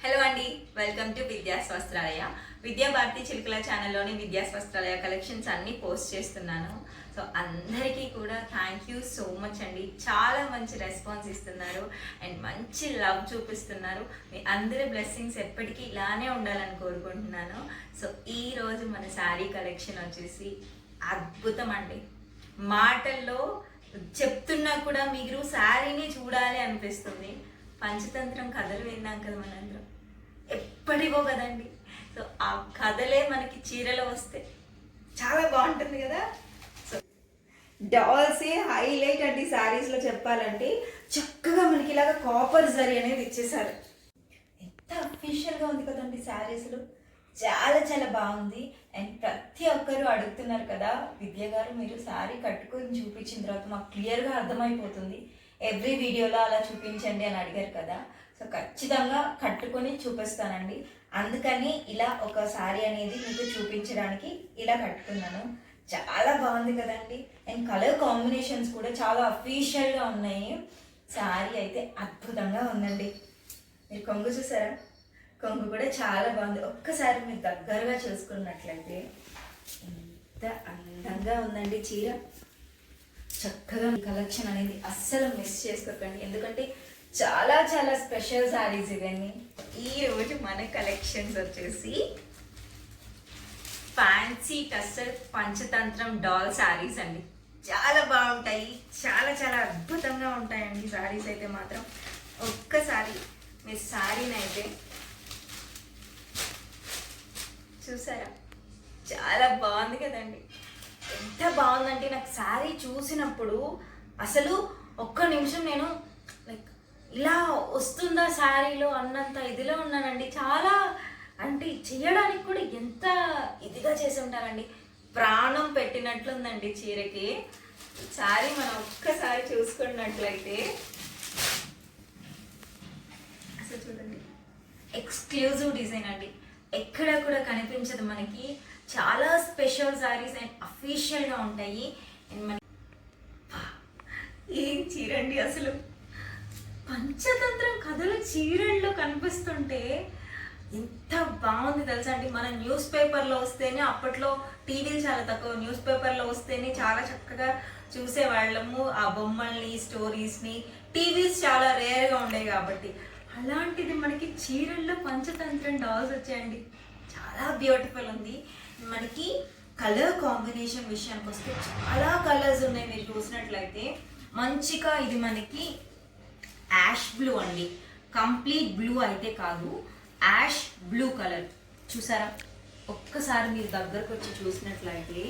Hello అండి, welcome to Vidya's వస్త్రాలయ. విద్యా Bharati చిలుకల ఛానల్లోని Vidya's వస్త్రాలయ collections అన్నీ పోస్ట్ చేస్తున్నాను. సో అందరికీ కూడా థ్యాంక్ యూ సో మచ్ అండి. చాలా మంచి రెస్పాన్స్ ఇస్తున్నారు అండ్ మంచి లవ్ చూపిస్తున్నారు. మీ అందరి బ్లెస్సింగ్స్ ఎప్పటికీ ఇలానే ఉండాలని కోరుకుంటున్నాను. సో ఈరోజు మన శారీ కలెక్షన్ వచ్చేసి అద్భుతం అండి. మాటల్లో చెప్తున్నా కూడా మీరు శారీని చూడాలి అనిపిస్తుంది. పంచతంత్రం కథలు విన్నాం కదా మనందరం, ఎప్పటివో కదండి. సో ఆ కథలే మనకి చీరలో వస్తే చాలా బాగుంటుంది కదా. సో డాల్సే హైలైట్ అండి శారీస్లో చెప్పాలంటే. చక్కగా మనకి ఇలాగ కాపర్ జరీ అనేది ఇచ్చేసారు. ఎంత అఫీషియల్గా ఉంది కదండి శారీస్లో. చాలా చాలా బాగుంది. అండ్ ప్రతి ఒక్కరు అడుగుతున్నారు కదా, విద్య గారు మీరు శారీ కట్టుకొని చూపించిన తర్వాత మాకు క్లియర్గా అర్థమైపోతుంది, ఎవ్రీ వీడియోలో అలా చూపించండి అని అడిగారు కదా. సో ఖచ్చితంగా కట్టుకొని చూపిస్తానండి. అందుకని ఇలా ఒక శారీ అనేది మీకు చూపించడానికి ఇలా కట్టుకున్నాను. చాలా బాగుంది కదండి. అండ్ కలర్ కాంబినేషన్స్ కూడా చాలా అఫీషియల్గా ఉన్నాయి. శారీ అయితే అద్భుతంగా ఉందండి. మీరు కొంగు చూసారా? కొంగు కూడా చాలా బాగుంది. ఒక్కసారి మీరు దగ్గరగా చూసుకున్నట్లయితే ఎంత అందంగా ఉందండి చీర. చక్కగా కలెక్షన్ అనేది అస్సలు మిస్ చేసుకోకండి, ఎందుకంటే చాలా చాలా స్పెషల్ శారీస్ ఇవన్నీ. ఈరోజు మన కలెక్షన్స్ వచ్చేసి ఫ్యాన్సీ టస్సర్ పంచతంత్రం డాల్ శారీస్ అండి. చాలా బాగుంటాయి, చాలా చాలా అద్భుతంగా ఉంటాయండి శారీస్ అయితే మాత్రం. ఒక్కసారి మీ శారీని అయితే చూసారా? చాలా బాగుంది కదండి. ఎంత బాగుందంటే నాకు శారీ చూసినప్పుడు అసలు ఒక్క నిమిషం నేను లైక్ ఇలా వస్తుందా శారీలో అన్నంత ఇదిలో ఉన్నానండి. చాలా అంటే చేయడానికి కూడా ఎంత ఇదిగా చేసి ఉంటారండి. ప్రాణం పెట్టినట్లుందండి చీరకి. శారీ మనం ఒక్కసారి చూసుకున్నట్లయితే అసలు చూడండి, ఎక్స్క్లూజివ్ డిజైన్ అండి. ఎక్కడ కూడా కనిపించదు మనకి. చాలా స్పెషల్ శారీస్ అండ్ అఫీషియల్గా ఉంటాయి. అండ్ మన ఏం చీరండి అసలు. పంచతంత్రం కథలు చీరల్లో కనిపిస్తుంటే ఎంత బాగుంది తెలుసా అండి. మన న్యూస్ పేపర్లో వస్తేనే, అప్పట్లో టీవీలు చాలా తక్కువ, న్యూస్ పేపర్లో వస్తేనే చాలా చక్కగా చూసేవాళ్ళము ఆ బొమ్మల్ని, స్టోరీస్ని. టీవీస్ చాలా రేర్గా ఉండేవి కాబట్టి. అలాంటిది మనకి చీరల్లో పంచతంత్రం డాల్స్ వచ్చాయండి. చాలా బ్యూటిఫుల్ ఉంది. మనకి కలర్ కాంబినేషన్ విషయానికి వస్తే చాలా కలర్స్ ఉన్నాయి. మీరు చూసినట్లయితే మంచిగా ఇది మనకి యాష్ బ్లూ అండి. కంప్లీట్ బ్లూ అయితే కాదు, యాష్ బ్లూ కలర్ చూసారా? ఒక్కసారి మీరు దగ్గరకు వచ్చి చూసినట్లయితే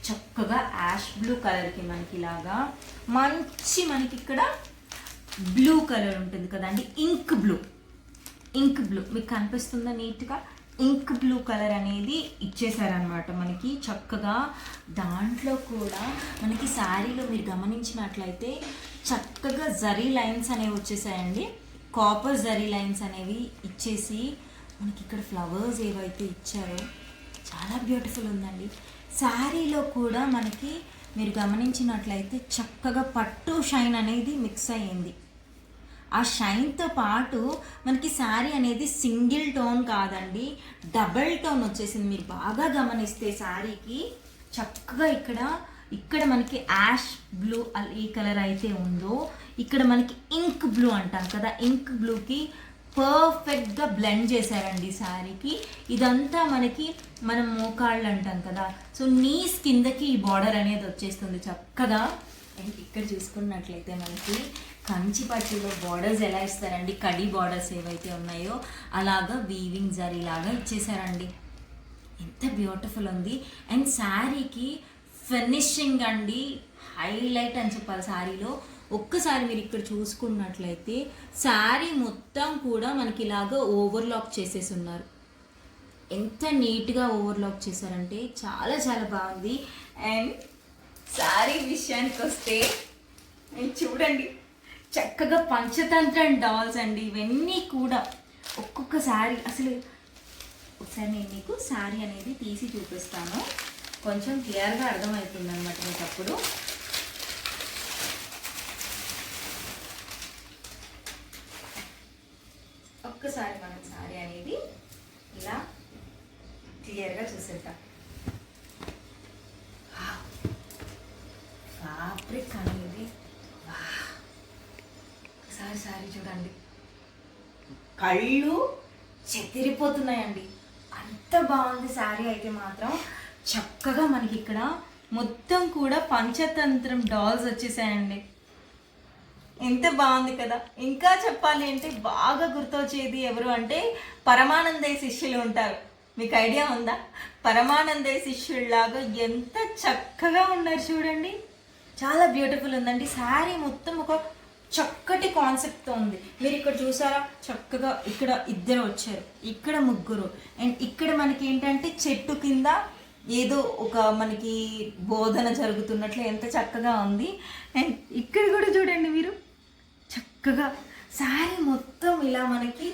చక్కగా యాష్ బ్లూ కలర్కి మనకి ఇలాగా మనకి ఇక్కడ బ్లూ కలర్ ఉంటుంది కదండి. ఇంక్ బ్లూ మీకు కనిపిస్తుందా నీట్గా? ఇంక్ బ్లూ కలర్ అనేది ఇచ్చేసారనమాట మనకి చక్కగా. దాంట్లో కూడా మనకి శారీలో మీరు గమనించినట్లయితే చక్కగా జరీ లైన్స్ అనేవి వచ్చేసాయండి. కాపర్ జరీ లైన్స్ అనేవి ఇచ్చేసి మనకి ఇక్కడ ఫ్లవర్స్ ఏవైతే ఇచ్చారో చాలా బ్యూటిఫుల్ ఉందండి. శారీలో కూడా మనకి మీరు గమనించినట్లయితే చక్కగా పట్టు షైన్ అనేది మిక్స్ అయ్యింది. ఆ షైన్తో పాటు మనకి శారీ అనేది సింగిల్ టోన్ కాదండి, డబల్ టోన్ వచ్చేసింది. మీరు బాగా గమనిస్తే శారీకి చక్కగా ఇక్కడ మనకి యాష్ బ్లూ ఈ కలర్ అయితే ఉందో, ఇక్కడ మనకి ఇంక్ బ్లూ అంటాం కదా, ఇంక్ బ్లూకి పర్ఫెక్ట్గా బ్లెండ్ చేశారండి శారీకి. ఇదంతా మనకి మనం మోకాళ్ళు అంటాం కదా, సో నీస్ కిందకి ఈ బార్డర్ అనేది వచ్చేస్తుంది చక్కగా. ఇక్కడ చూసుకున్నట్లయితే మనకి కంచి పట్టులో బార్డర్స్ ఎలా ఇస్తారండి, కడి బార్డర్స్ ఏవైతే ఉన్నాయో అలాగా వీవింగ్ జరీ లాగా ఇచ్చేసారండి. ఎంత బ్యూటిఫుల్ ఉంది. అండ్ శారీకి ఫినిషింగ్ అండి హైలైట్ అని చెప్పాలి శారీలో. ఒక్కసారి మీరు ఇక్కడ చూసుకున్నట్లయితే శారీ మొత్తం కూడా మనకి ఇలాగా ఓవర్లాక్ చేసేసి ఉన్నారు. ఎంత నీట్గా ఓవర్లాక్ చేశారంటే చాలా చాలా బాగుంది. అండ్ శారీ విషయానికి వస్తే చూడండి, చక్కగా పంచతంత్రం డాల్స్ అండి ఇవన్నీ కూడా. ఒక్కొక్క శారీ అసలు ఒకసారి నేను మీకు శారీ అనేది తీసి చూపిస్తాను, కొంచెం క్లియర్గా అర్థమవుతుంది అనమాట మీకు అప్పుడు. ఒక్కసారి మనం శారీ అనేది ఇలా క్లియర్గా చూసేద్దాం. ఫ్యాబ్రిక్ అనేది ఒకసారి సారీ చూడండి, కళ్ళు చెదిరిపోతున్నాయండి, అంత బాగుంది శారీ అయితే మాత్రం. చక్కగా మనకి ఇక్కడ మొత్తం కూడా పంచతంత్రం డాల్స్ వచ్చేసాయండి. ఎంత బాగుంది కదా. ఇంకా చెప్పాలి అంటే బాగా గుర్తొచ్చేది ఎవరు అంటే పరమానందయ్య శిష్యులు ఉంటారు. మీకు ఐడియా ఉందా? పరమానందయ్య శిష్యుల్లాగా ఎంత చక్కగా ఉన్నారు చూడండి. చాలా బ్యూటిఫుల్ ఉందండి. శారీ మొత్తం ఒక చక్కటి కాన్సెప్ట్తో ఉంది. మీరు ఇక్కడ చూసారా, చక్కగా ఇక్కడ ఇద్దరు వచ్చారు, ఇక్కడ ముగ్గురు, అండ్ ఇక్కడ మనకి ఏంటంటే చెట్టు కింద ఏదో ఒక మనకి బోధన జరుగుతున్నట్లు ఎంత చక్కగా ఉంది. అండ్ ఇక్కడ కూడా చూడండి మీరు, చక్కగా శారీ మొత్తం ఇలా మనకి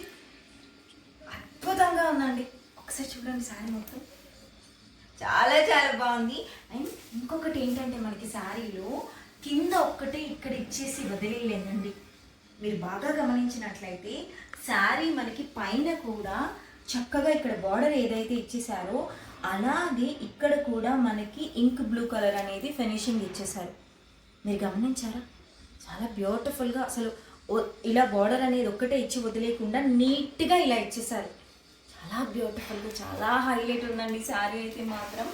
అద్భుతంగా ఉందండి. ఒకసారి చూడండి, శారీ మొత్తం చాలా చాలా బాగుంది. అండ్ ఇంకొకటి ఏంటంటే మనకి శారీలో కింద ఒక్కటే ఇక్కడ ఇచ్చేసి వదిలేదండి. మీరు బాగా గమనించినట్లయితే శారీ మనకి పైన కూడా చక్కగా ఇక్కడ బార్డర్ ఏదైతే ఇచ్చేసారో అలాగే ఇక్కడ కూడా మనకి ఇంక్ బ్లూ కలర్ అనేది ఫినిషింగ్ ఇచ్చేసారు. మీరు గమనించారా? చాలా బ్యూటిఫుల్గా అసలు ఇలా బార్డర్ అనేది ఒక్కటే ఇచ్చి వదిలేకుండా నీట్గా ఇలా ఇచ్చేసారు. చాలా బ్యూటిఫుల్గా చాలా హైలైట్ ఉందండి శారీ అయితే మాత్రం.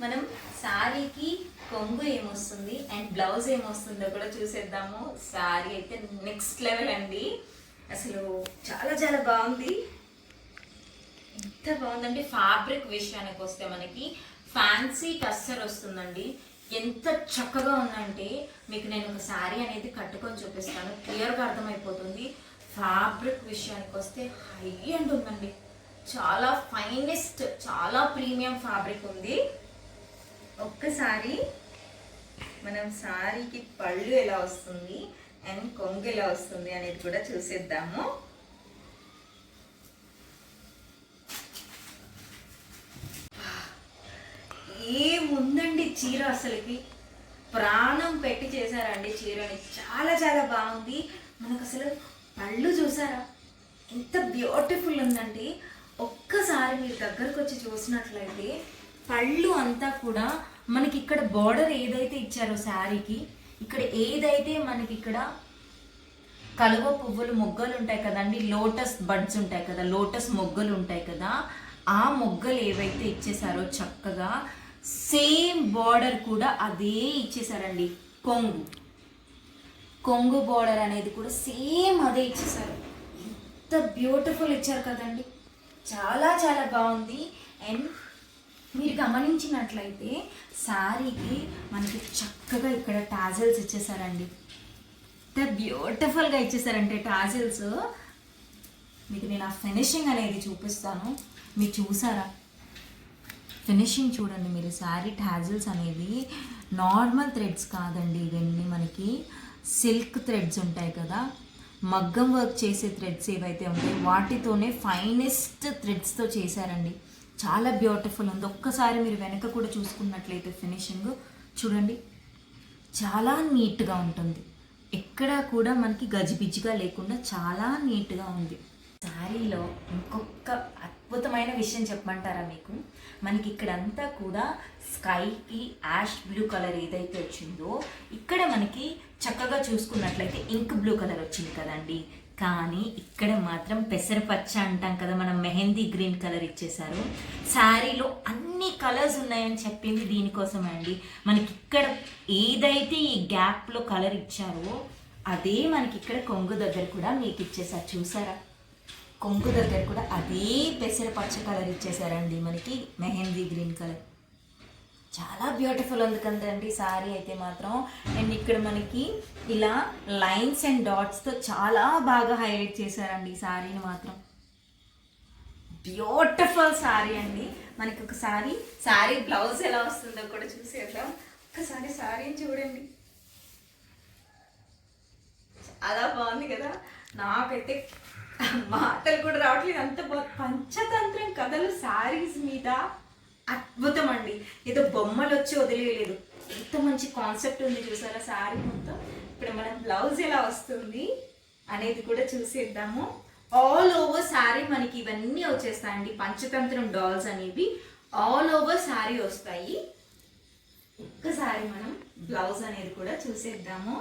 మనం శారీకి కొంగు ఏమొస్తుంది అండ్ బ్లౌజ్ ఏమొస్తుందో కూడా చూసేద్దాము. శారీ అయితే నెక్స్ట్ లెవెల్ అండి, అసలు చాలా చాలా బాగుంది. ఎంత బాగుందండి. ఫ్యాబ్రిక్ విషయానికి వస్తే మనకి ఫ్యాన్సీ టస్సర్ వస్తుందండి. ఎంత చక్కగా ఉందంటే మీకు నేను ఒక శారీ అనేది కట్టుకొని చూపిస్తాను, క్లియర్గా అర్థమైపోతుంది. ఫ్యాబ్రిక్ విషయానికి వస్తే హై అండ్ ఉందండి, చాలా ఫైనెస్ట్, చాలా ప్రీమియం ఫ్యాబ్రిక్ ఉంది. ఒక్కసారి మనం శారీకి పళ్ళు ఎలా వస్తుంది అండ్ కొంగు ఎలా వస్తుంది అనేది కూడా చూసేద్దాము. ఏముందండి చీర, అసలుకి ప్రాణం పెట్టి చేశారండి చీరని. చాలా చాలా బాగుంది. మనకు అసలు పళ్ళు చూసారా ఎంత బ్యూటిఫుల్ ఉందండి. ఒక్కసారి మీరు దగ్గరకు వచ్చి చూసినట్లయితే పళ్ళు అంతా కూడా మనకి ఇక్కడ బార్డర్ ఏదైతే ఇచ్చారో శారీకి, ఇక్కడ ఏదైతే మనకి ఇక్కడ కలువ పువ్వులు మొగ్గలు ఉంటాయి కదండి, లోటస్ బడ్స్ ఉంటాయి కదా, లోటస్ మొగ్గలు ఉంటాయి కదా, ఆ మొగ్గలు ఏవైతే ఇచ్చేసారో చక్కగా సేమ్ బార్డర్ కూడా అదే ఇచ్చేసారండి. కొంగు బార్డర్ అనేది కూడా సేమ్ అదే ఇచ్చేసారు. ఎంత బ్యూటిఫుల్ ఇచ్చారు కదండి, చాలా చాలా బాగుంది. అండ్ మీరు గమనించినట్లయితే శారీకి మనకి చక్కగా ఇక్కడ టాజల్స్ ఇచ్చేసారండి. ఎంత బ్యూటిఫుల్గా ఇచ్చేసారంటే టాజల్స్. మీకు నేను ఆ ఫినిషింగ్ అనేది చూపిస్తాను, మీరు చూసారా? ఫినిషింగ్ చూడండి మీరు. శారీ టాజల్స్ అనేవి నార్మల్ థ్రెడ్స్ కాదండి, ఇవన్నీ మనకి సిల్క్ థ్రెడ్స్ ఉంటాయి కదా, మగ్గం వర్క్ చేసే థ్రెడ్స్ ఏవైతే ఉంటాయి వాటితోనే ఫైనెస్ట్ థ్రెడ్స్తో చేశారండి. చాలా బ్యూటిఫుల్ ఉంది. ఒక్కసారి మీరు వెనక కూడా చూసుకున్నట్లయితే ఫినిషింగ్ చూడండి, చాలా నీట్గా ఉంటుంది. ఎక్కడా కూడా మనకి గజిబిజిగా లేకుండా చాలా నీట్గా ఉంది. శారీలో ఇంకొక అద్భుతమైన విషయం చెప్పమంటారా మీకు? మనకి ఇక్కడంతా కూడా స్కైకి యాష్ బ్లూ కలర్ ఏదైతే వచ్చిందో ఇక్కడ మనకి చక్కగా చూసుకున్నట్లయితే ఇంక్ బ్లూ కలర్ వచ్చింది కదండి, కానీ ఇక్కడ మాత్రం పెసరపచ్చ అంటాం కదా, మనం మెహందీ గ్రీన్ కలర్ ఇచ్చేసారు. శారీలో అన్ని కలర్స్ ఉన్నాయని చెప్పింది దీనికోసమే అండి. మనకి ఇక్కడ ఏదైతే ఈ గ్యాప్లో కలర్ ఇచ్చారో అదే మనకి ఇక్కడ కొంగు దగ్గర కూడా మీకు ఇచ్చేసారు. చూసారా? కొంగు దగ్గర కూడా అదే పెసరపచ్చ కలర్ ఇచ్చేసారండి, మనకి మెహందీ గ్రీన్ కలర్. చాలా బ్యూటిఫుల్ ఉంది కదండి శారీ అయితే మాత్రం. అండ్ ఇక్కడ మనకి ఇలా లైన్స్ అండ్ డాట్స్తో చాలా బాగా హైలైట్ చేశారండి ఈ శారీని మాత్రం. బ్యూటిఫుల్ శారీ అండి. మనకి ఒకసారి శారీ బ్లౌజ్ ఎలా వస్తుందో కూడా చూసేద్దాం. ఒకసారి శారీని చూడండి, చాలా బాగుంది కదా. నాకైతే మాటలు కూడా రావట్లేదు, అంత పంచతంత్రం కథలు శారీస్ మీద అద్భుతం అండి. ఏదో బొమ్మలు వచ్చి వదిలేయలేదు, ఎంత మంచి కాన్సెప్ట్ ఉంది చూసారా శారీ మొత్తం. ఇప్పుడు మనం బ్లౌజ్ ఎలా వస్తుంది అనేది కూడా చూసేద్దాము. ఆల్ ఓవర్ శారీ మనకి ఇవన్నీ వచ్చేస్తాయండి. పంచతంత్రం డాల్స్ అనేవి ఆల్ ఓవర్ శారీ వస్తాయి. ఒక్కసారి మనం బ్లౌజ్ అనేది కూడా చూసేద్దాము.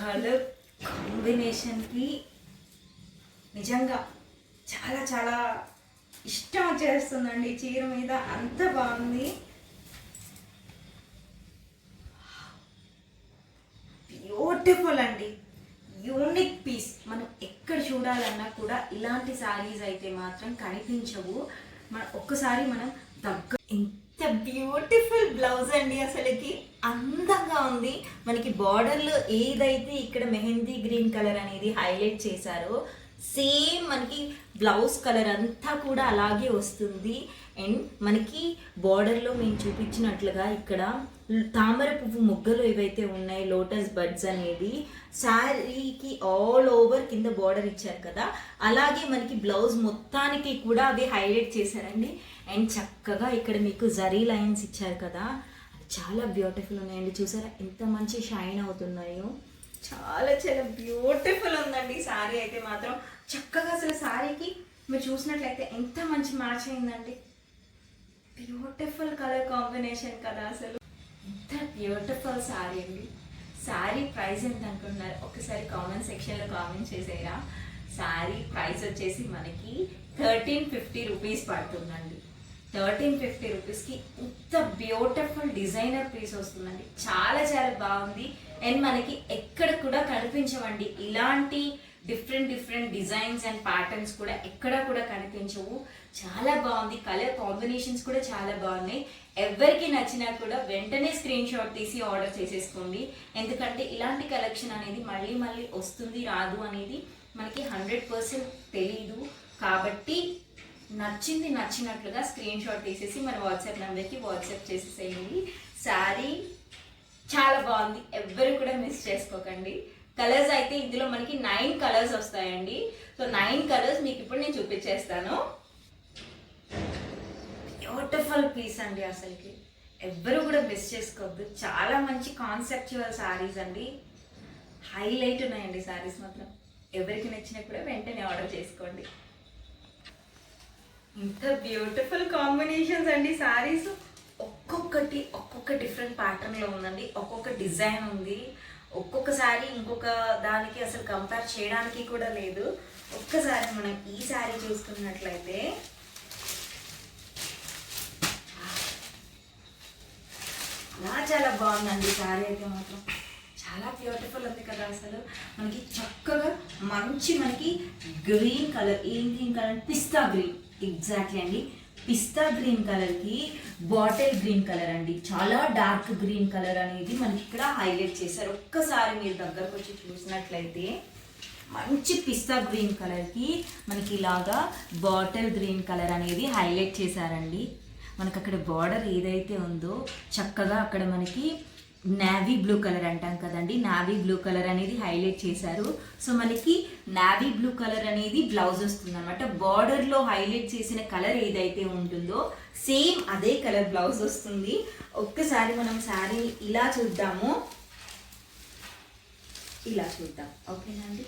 కలర్ కాంబినేషన్కి నిజంగా చాలా చాలా ఇష్టం వచ్చేస్తుందండి చీర మీద, అంత బాగుంది. బ్యూటిఫుల్ అండి, యూనిక్ పీస్. మనం ఎక్కడ చూడాలన్నా కూడా ఇలాంటి శారీస్ అయితే మాత్రం కనిపించవు. ఒక్కసారి మనం ఎంత బ్యూటిఫుల్ బ్లౌజ్ అండి, అసలుకి అందంగా ఉంది. మనకి బార్డర్లో ఏదైతే ఇక్కడ మెహందీ గ్రీన్ కలర్ అనేది హైలైట్ చేశారో సేమ్ మనకి బ్లౌజ్ కలర్ అంతా కూడా అలాగే వస్తుంది. అండ్ మనకి బార్డర్లో మేము చూపించినట్లుగా ఇక్కడ తామర పువ్వు మొగ్గలు ఏవైతే ఉన్నాయి, లోటస్ బడ్స్ అనేది శారీకి ఆల్ ఓవర్ కింద బార్డర్ ఇచ్చారు కదా, అలాగే మనకి బ్లౌజ్ మొత్తానికి కూడా అవి హైలైట్ చేశారండి. అండ్ చక్కగా ఇక్కడ మీకు జరీ లైన్స్ ఇచ్చారు కదా, అది చాలా బ్యూటిఫుల్ ఉన్నాయండి. చూసారా ఎంత మంచి షైన్ అవుతున్నాయో, చాలా చాలా బ్యూటిఫుల్ ఉందండి శారీ అయితే మాత్రం. చక్కగా అసలు శారీకి మీరు చూసినట్లయితే ఎంత మంచి మ్యాచ్ అయిందండి. బ్యూటిఫుల్ కలర్ కాంబినేషన్ కదా, అసలు ఎంత బ్యూటిఫుల్ శారీ అండి. శారీ ప్రైస్ ఎంత అనుకుంటున్నారు? ఒకసారి కామెంట్ సెక్షన్లో కామెంట్ చేసేరా. శారీ ప్రైస్ వచ్చేసి మనకి 1350 రూపీస్ పడుతుందండి. 1350 రూపీస్కి ఇంత బ్యూటిఫుల్ డిజైనర్ పీస్ వస్తుందండి. చాలా చాలా బాగుంది. అండ్ మనకి ఎక్కడ కూడా కనిపించవండి ఇలాంటి different different designs and patterns కూడా ఎక్కడ కూడా కనిపించవు. చాలా బాగుంది. కలర్ కాంబినేషన్స్ కూడా చాలా బాగున్నాయి. ఎవరికి నచ్చినా కూడా వెంటనే స్క్రీన్ షాట్ తీసి ఆర్డర్ చేసేసుకోండి. ఎందుకంటే ఇలాంటి కలెక్షన్ అనేది మళ్ళీ మళ్ళీ వస్తుంది రాదు అనేది మనకి 100% తెలీదు. కాబట్టి నచ్చింది నచ్చినట్లుగా స్క్రీన్ షాట్ తీసేసి మన వాట్సాప్ నెంబర్కి వాట్సాప్ చేసేసేయండి. శారీ చాలా బాగుంది, ఎవ్వరు కూడా మిస్ చేసుకోకండి. కలర్స్ అయితే ఇందులో మనకి 9 కలర్స్ వస్తాయండి. సో 9 కలర్స్ మీకు ఇప్పుడు నేను చూపించేస్తాను. బ్యూటిఫుల్ పీస్ అండి, అసలుకి ఎవ్వరు కూడా మిస్ చేసుకోవద్దు. చాలా మంచి కాన్సెప్చువల్ శారీస్ అండి, హైలైట్ ఉన్నాయండి శారీస్ మాత్రం. ఎవరికి నచ్చినా కూడా వెంటనే ఆర్డర్ చేసుకోండి. ఇంత బ్యూటిఫుల్ కాంబినేషన్స్ అండి శారీస్. ఒక్కొక్కటి ఒక్కొక్క డిఫరెంట్ ప్యాటర్న్లో ఉందండి, ఒక్కొక్క డిజైన్ ఉంది. ఒక్కొక్క శారీ ఇంకొక దానికి అసలు కంపేర్ చేయడానికి కూడా లేదు. ఒక్కసారి మనం ఈ శారీ చూసుకున్నట్లయితే చాలా బాగుందండి శారీ అయితే మాత్రం. చాలా బ్యూటిఫుల్ ఉంది కదా అసలు. మనకి చక్కగా మంచి మనకి గ్రీన్ కలర్, ఏం గ్రీన్ కలర్? పిస్తా గ్రీన్. ఎగ్జాక్ట్లీ అండి, పిస్తా గ్రీన్ కలర్కి బాటిల్ గ్రీన్ కలర్ అండి, చాలా డార్క్ గ్రీన్ కలర్ అనేది మనకి ఇక్కడ హైలైట్ చేశారు. ఒక్కసారి మీరు దగ్గరకు వచ్చి చూసినట్లయితే మంచి పిస్తా గ్రీన్ కలర్కి మనకి ఇలాగా బాటిల్ గ్రీన్ కలర్ అనేది హైలైట్ చేశారండి. మనకు అక్కడ బార్డర్ ఏదైతే ఉందో చక్కగా అక్కడ మనకి నావీ బ్లూ కలర్ అంటాం కదండి, నావీ బ్లూ కలర్ అనేది హైలైట్ చేశారు. సో మనకి నావీ బ్లూ కలర్ అనేది బ్లౌజ్ వస్తుంది అనమాట. బార్డర్లో హైలైట్ చేసిన కలర్ ఏదైతే ఉంటుందో సేమ్ అదే కలర్ బ్లౌజ్ వస్తుంది. ఒక్కసారి మనం శారీని ఇలా చూద్దాము, ఇలా చూద్దాం. ఓకేనా అండి?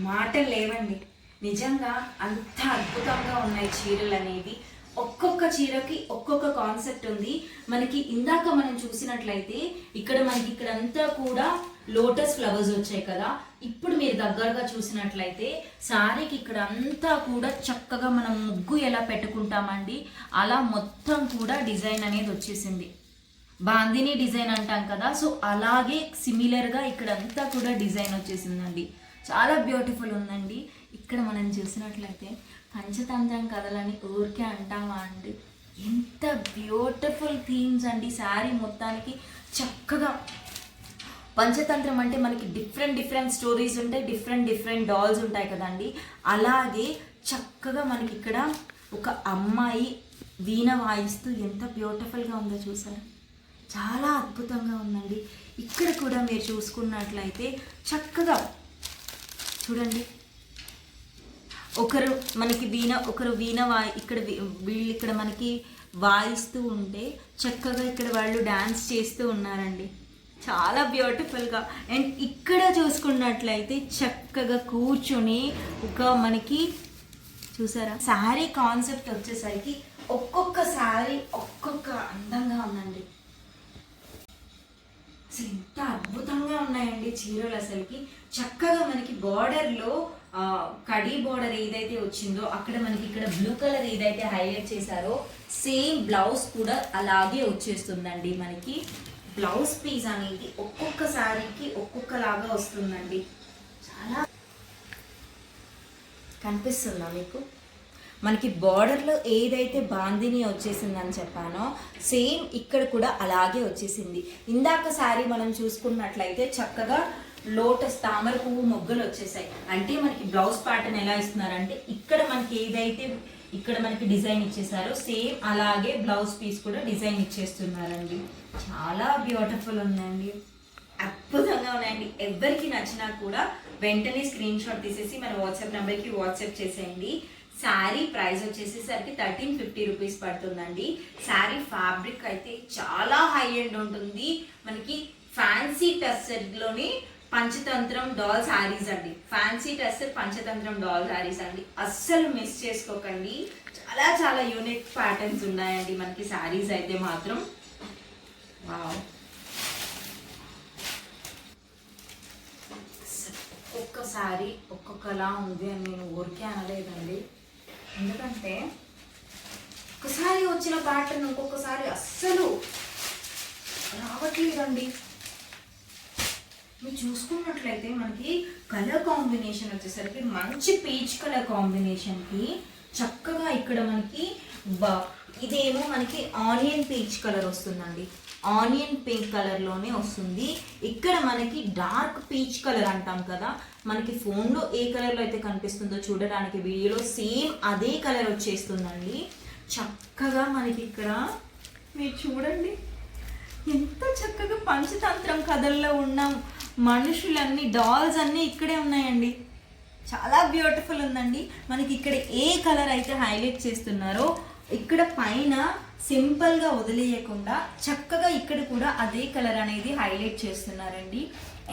మాటలు లేవండి, నిజంగా అంత అద్భుతంగా ఉన్నాయి చీరలు అనేవి. ఒక్కొక్క చీరకి ఒక్కొక్క కాన్సెప్ట్ ఉంది. మనకి ఇందాక మనం చూసినట్లయితే ఇక్కడ మనకి ఇక్కడంతా కూడా లోటస్ ఫ్లవర్స్ వచ్చాయి కదా. ఇప్పుడు మీరు దగ్గరగా చూసినట్లయితే శారీకి ఇక్కడ అంతా కూడా చక్కగా మనం ముగ్గు ఎలా పెట్టుకుంటామండి అలా మొత్తం కూడా డిజైన్ అనేది వచ్చేసింది. బాందిని డిజైన్ అంటాం కదా, సో అలాగే సిమిలర్గా ఇక్కడ అంతా కూడా డిజైన్ వచ్చేసిందండి. చాలా బ్యూటిఫుల్ ఉందండి. ఇక్కడ మనం చూసినట్లయితే పంచతంత్రం కథలని ఊరికే అంటామా అండి, ఎంత బ్యూటిఫుల్ థీమ్స్ అండి. శారీ మొత్తానికి చక్కగా పంచతంత్రం అంటే మనకి డిఫరెంట్ డిఫరెంట్ స్టోరీస్ ఉంటాయి, డిఫరెంట్ డిఫరెంట్ డాల్స్ ఉంటాయి కదండి. అలాగే చక్కగా మనకి ఇక్కడ ఒక అమ్మాయి వీణ వాయిస్తూ ఎంత బ్యూటిఫుల్గా ఉందో చూసారు, చాలా అద్భుతంగా ఉందండి. ఇక్కడ కూడా మీరు చూసుకున్నట్లయితే చక్కగా చూడండి ఒకరు మనకి ఒకరు వీణ ఇక్కడ వీళ్ళు ఇక్కడ మనకి వాయిస్తూ ఉంటే చక్కగా ఇక్కడ వాళ్ళు డ్యాన్స్ చేస్తూ ఉన్నారండి. చాలా బ్యూటిఫుల్గా. అండ్ ఇక్కడ చూసుకున్నట్లయితే చక్కగా కూర్చొని ఒక మనకి చూసారా శారీ కాన్సెప్ట్ వచ్చేసరికి ఒక్కొక్క శారీ ఒక్కొక్క అందంగా ఉందండి. అసలు ఎంత అద్భుతంగా ఉన్నాయండి చీరలు. అసలుకి చక్కగా మనకి బార్డర్లో కడీ బార్డర్ ఏదైతే వచ్చిందో అక్కడ మనకి ఇక్కడ బ్లూ కలర్ ఏదైతే హైలైట్ చేశారో సేమ్ బ్లౌజ్ కూడా అలాగే వచ్చేస్తుందండి. మనకి బ్లౌజ్ పీస్ అనేది ఒక్కొక్క శారీకి ఒక్కొక్కలాగా వస్తుందండి. చాలా కనిపిస్తుందా మీకు? మనకి బార్డర్లో ఏదైతే బాందిని వచ్చేసిందని చెప్పానో సేమ్ ఇక్కడ కూడా అలాగే వచ్చేసింది. ఇందాక శారీ మనం చూసుకున్నట్లయితే చక్కగా లోటస్ తామర పువ్వు మొగ్గలు వచ్చేసాయి. అంటే మనకి బ్లౌజ్ ప్యాటర్న్ ఎలా ఇస్తున్నారంటే ఇక్కడ మనకి ఏదైతే ఇక్కడ మనకి డిజైన్ ఇచ్చేసారో సేమ్ అలాగే బ్లౌజ్ పీస్ కూడా డిజైన్ ఇచ్చేస్తున్నారండి. చాలా బ్యూటిఫుల్ ఉందండి, అద్భుతంగా ఉన్నాయండి. ఎవరికి నచ్చినా కూడా వెంటనే స్క్రీన్ షాట్ తీసేసి మన వాట్సాప్ నెంబర్కి వాట్సాప్ చేసేయండి. శారీ ప్రైస్ వచ్చేసేసరికి 1350 రూపీస్ పడుతుందండి. శారీ ఫ్యాబ్రిక్ అయితే చాలా హై ఎండ్ ఉంటుంది. మనకి ఫ్యాన్సీ టస్సర్లోని పంచతంత్రం డాల్ శారీస్ అండి. ఫ్యాన్సీ టస్సర్ పంచతంత్రం డాల్ శారీస్ అండి. అస్సలు మిస్ చేసుకోకండి. చాలా చాలా యూనిక్ ప్యాటర్న్స్ ఉన్నాయండి మనకి శారీస్ అయితే మాత్రం. వావ్, ఒక్కొక్కసారి ఒక్కొక్కలా ఉంది అని నేను ఊరికే అనలేదండి. ఎందుకంటే ఒకసారి వచ్చిన ప్యాటర్న్ ఇంకొకసారి అస్సలు రావట్లేదండి. మీరు చూసుకున్నట్లయితే మనకి కలర్ కాంబినేషన్ వచ్చేసరికి మంచి పీచ్ కలర్ కాంబినేషన్కి చక్కగా ఇక్కడ మనకి ఇదేమో మనకి ఆనియన్ పీచ్ కలర్ వస్తుందండి. ఆనియన్ పింక్ కలర్లోనే వస్తుంది. ఇక్కడ మనకి డార్క్ పీచ్ కలర్ అంటాం కదా, మనకి ఫోన్లో ఏ కలర్లో అయితే కనిపిస్తుందో చూడడానికి వీడియోలో సేమ్ అదే కలర్ వచ్చేస్తుందండి. చక్కగా మనకి ఇక్కడ మీరు చూడండి ఎంత చక్కగా పంచతంత్రం కథల్లో ఉన్న మనుషులన్నీ డాల్స్ అన్నీ ఇక్కడే ఉన్నాయండి. చాలా బ్యూటిఫుల్ ఉందండి. మనకి ఇక్కడ ఏ కలర్ అయితే హైలైట్ చేస్తున్నారో ఇక్కడ పైన సింపుల్గా వదిలేయకుండా చక్కగా ఇక్కడ కూడా అదే కలర్ అనేది హైలైట్ చేస్తున్నారండి.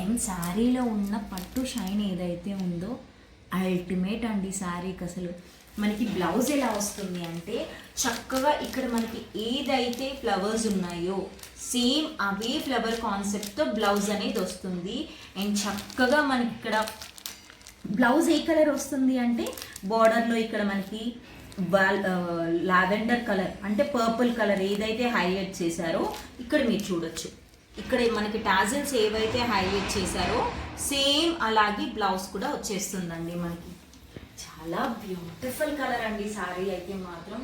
అండ్ శారీలో ఉన్న పట్టు షైన్ ఏదైతే ఉందో అల్టిమేట్ అండి శారీకి. అసలు మనకి బ్లౌజ్ ఎలా వస్తుంది అంటే చక్కగా ఇక్కడ మనకి ఏదైతే ఫ్లవర్స్ ఉన్నాయో సేమ్ అవే ఫ్లవర్ కాన్సెప్ట్తో బ్లౌజ్ అనేది వస్తుంది. అండ్ చక్కగా మనకి ఇక్కడ బ్లౌజ్ ఏ కలర్ వస్తుంది అంటే బార్డర్లో ఇక్కడ మనకి లావెండర్ కలర్ అంటే పర్పుల్ కలర్ ఏదైతే హైలైట్ చేశారో ఇక్కడ మీరు చూడొచ్చు. ఇక్కడ మనకి టాజిల్స్ ఏవైతే హైలైట్ చేశారో సేమ్ అలాగే బ్లౌజ్ కూడా వచ్చేస్తుందండి మనకి. చాలా బ్యూటిఫుల్ కలర్ అండి సారీ అయితే మాత్రం.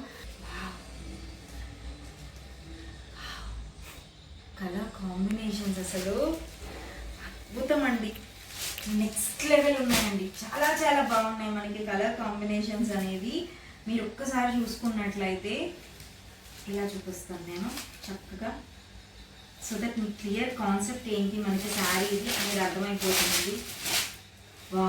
కలర్ కాంబినేషన్స్ అసలు అద్భుతం అండి, నెక్స్ట్ లెవెల్ ఉన్నాయండి. చాలా చాలా బాగున్నాయి మనకి కలర్ కాంబినేషన్స్ అనేవి. మీరు ఒక్కసారి చూసుకున్నట్లయితే ఇలా చూపిస్తాను నేను చక్కగా, సో దట్ మీకు క్లియర్ కాన్సెప్ట్ ఏంటి మనకి శారీ ఇది అనేది అర్థమైపోతుంది. వా,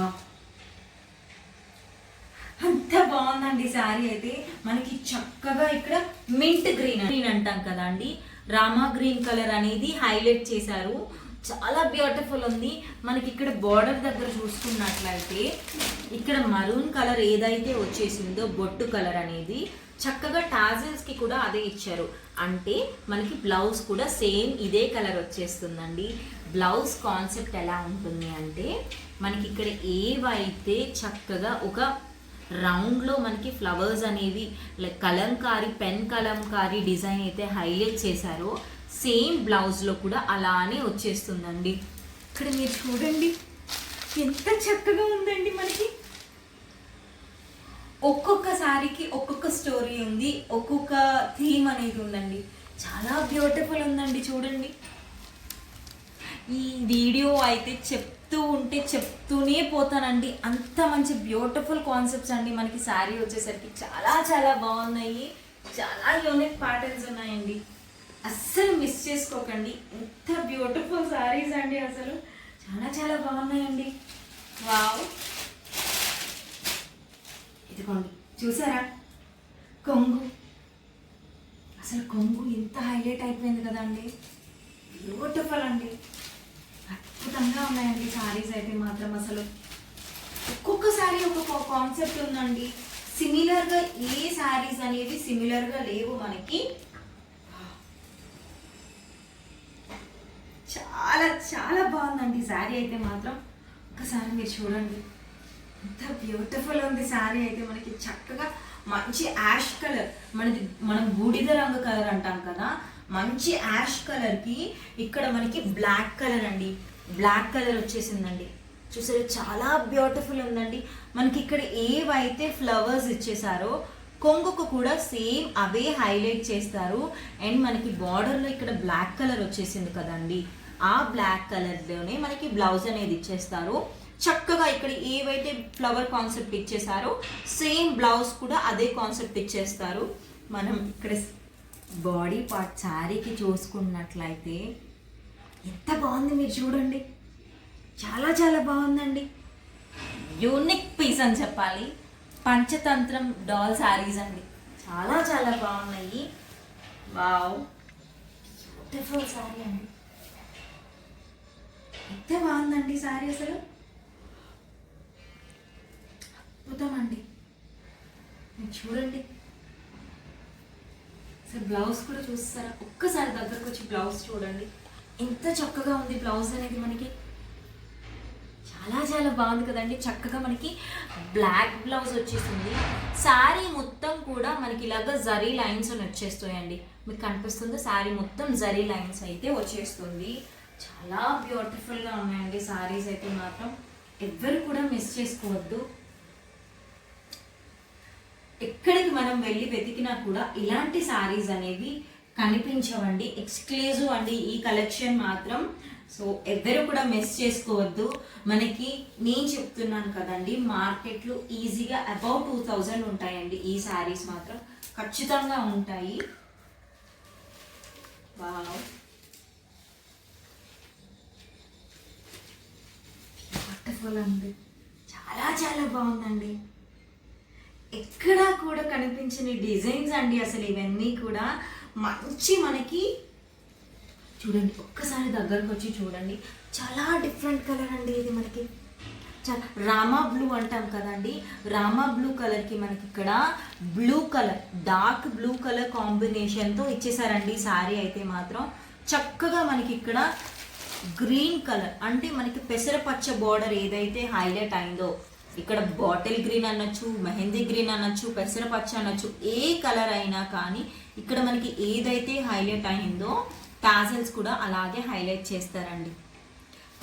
అంత బాగుందండి శారీ అయితే. మనకి చక్కగా ఇక్కడ మింట్ గ్రీన్ అంటాం కదా అండి, రామా గ్రీన్ కలర్ అనేది హైలైట్ చేశారు. చాలా బ్యూటిఫుల్ ఉంది. మనకి ఇక్కడ బార్డర్ దగ్గర చూసుకున్నట్లయితే ఇక్కడ మరూన్ కలర్ ఏదైతే వచ్చేసిందో బొట్టు కలర్ అనేది చక్కగా టాజిల్స్కి కూడా అదే ఇచ్చారు. అంటే మనకి బ్లౌజ్ కూడా సేమ్ ఇదే కలర్ వచ్చేస్తుందండి. బ్లౌజ్ కాన్సెప్ట్ ఎలా ఉంటుంది అంటే మనకి ఇక్కడ ఏవైతే చక్కగా ఒక రౌండ్లో మనకి ఫ్లవర్స్ అనేవి like Kalamkari pen Kalamkari design అయితే హైలైట్ చేశారో సేమ్ బ్లౌజ్లో కూడా అలానే వచ్చేస్తుందండి. ఇక్కడ మీరు చూడండి ఎంత చక్కగా ఉందండి. మనకి ఒక్కొక్క శారీకి ఒక్కొక్క స్టోరీ ఉంది, ఒక్కొక్క థీమ్ అనేది ఉందండి. చాలా బ్యూటిఫుల్ ఉందండి చూడండి. ఈ వీడియో అయితే చెప్తూనే పోతానండి, అంత మంచి బ్యూటిఫుల్ కాన్సెప్ట్స్ అండి. మనకి శారీ వచ్చేసరికి చాలా చాలా బాగున్నాయి, చాలా యూనిక్ ప్యాటర్న్స్ ఉన్నాయండి. అస్సలు మిస్ చేసుకోకండి. ఎంత బ్యూటిఫుల్ శారీస్ అండి, అసలు చాలా చాలా బాగున్నాయండి. వావ్, ఇదిగోండి చూసారా కొంగు, అసలు కొంగు ఎంత హైలైట్ అయిపోయింది కదండి, బ్యూటిఫుల్ అండి, అద్భుతంగా ఉన్నాయండి శారీస్ అయితే మాత్రం. అసలు ఒక్కొక్క శారీ ఒక్కొక్క కాన్సెప్ట్ ఉందండి. సిమిలర్గా ఏ శారీస్ అనేవి సిమిలర్గా లేవు మనకి. చాలా చాలా బాగుందండి శారీ అయితే మాత్రం. ఒకసారి మీరు చూడండి ఎంత బ్యూటిఫుల్ ఉంది శారీ అయితే మనకి. చక్కగా మంచి యాష్ కలర్, మనం బూడిద రంగు కలర్ అంటాం కదా, మంచి యాష్ కలర్కి ఇక్కడ మనకి బ్లాక్ కలర్ అండి, బ్లాక్ కలర్ వచ్చేసిందండి. చూసారు చాలా బ్యూటిఫుల్ ఉందండి. మనకి ఇక్కడ ఏవైతే ఫ్లవర్స్ ఇచ్చేసారో కొంగుకు కూడా సేమ్ అవే హైలైట్ చేస్తారు. అండ్ మనకి బార్డర్లో ఇక్కడ బ్లాక్ కలర్ వచ్చేసింది కదండి, ఆ బ్లాక్ కలర్లోనే మనకి బ్లౌజ్ అనేది ఇచ్చేస్తారు. చక్కగా ఇక్కడ ఏవైతే ఫ్లవర్ కాన్సెప్ట్ ఇచ్చేసారో సేమ్ బ్లౌజ్ కూడా అదే కాన్సెప్ట్ ఇచ్చేస్తారు. మనం ఇక్కడ బాడీ పార్ట్ శారీకి చూసుకున్నట్లయితే ఎంత బాగుంది మీరు చూడండి, చాలా చాలా బాగుందండి. యూనిక్ పీస్ అని చెప్పాలి. పంచతంత్రం డాల్ శారీస్ అండి, చాలా చాలా బాగున్నాయి. వావ్, బ్యూటిఫుల్ శారీ అండి, ఎంత బాగుందండి శారీ, అసలు అద్భుతం అండి. మీరు చూడండి అసలు బ్లౌజ్ కూడా చూస్తారా, ఒక్కసారి దగ్గరకు వచ్చి బ్లౌజ్ చూడండి ఎంత చక్కగా ఉంది. బ్లౌజ్ అనేది మనకి చాలా చాలా బాగుంది కదండి. చక్కగా మనకి బ్లాక్ బ్లౌజ్ వచ్చేసింది. శారీ మొత్తం కూడా మనకి ఇలాగ జరీ లైన్స్ అని వచ్చేస్తాయండి. మీకు కనిపిస్తుంది శారీ మొత్తం జరీ లైన్స్ అయితే వచ్చేస్తుంది. చాలా బ్యూటిఫుల్గా ఉన్నాయండి శారీస్ అయితే మాత్రం. ఎవ్వరు కూడా మిస్ చేసుకోవద్దు. ఎక్కడికి మనం వెళ్ళి వెతికినా కూడా ఇలాంటి శారీస్ అనేవి కనిపించవండి. ఎక్స్క్లూజివ్ అండి ఈ కలెక్షన్ మాత్రం. సో ఎవ్వరు కూడా మిస్ చేసుకోవద్దు. మనకి నేను చెప్తున్నాను కదండి, మార్కెట్లో ఈజీగా అబౌట్ 2000 ఉంటాయండి. ఈ శారీస్ మాత్రం ఖచ్చితంగా ఉంటాయి. వావ్, బ్యూటిఫుల్ అండి, చాలా చాలా బాగుందండి. ఎక్కడా కూడా కనిపించని డిజైన్స్ అండి అసలు ఇవన్నీ కూడా. మంచి మనకి చూడండి, ఒక్కసారి దగ్గరకు వచ్చి చూడండి, చాలా డిఫరెంట్ కలర్ అండి ఇది. మనకి చాలా రామా బ్లూ అంటాం కదండి, రామా బ్లూ కలర్కి మనకి ఇక్కడ blue colour, dark blue colour కాంబినేషన్తో ఇచ్చేసారండి శారీ అయితే మాత్రం. చక్కగా మనకి ఇక్కడ గ్రీన్ కలర్ అంటే మనకి పెసరపచ్చ బార్డర్ ఏదైతే హైలైట్ అయిందో, ఇక్కడ బాటిల్ గ్రీన్ అనొచ్చు, మెహందీ గ్రీన్ అనొచ్చు, పెసరపచ్చ అనొచ్చు, ఏ కలర్ అయినా కానీ ఇక్కడ మనకి ఏదైతే హైలైట్ అయిందో టాజల్స్ కూడా అలాగే హైలైట్ చేస్తారండి.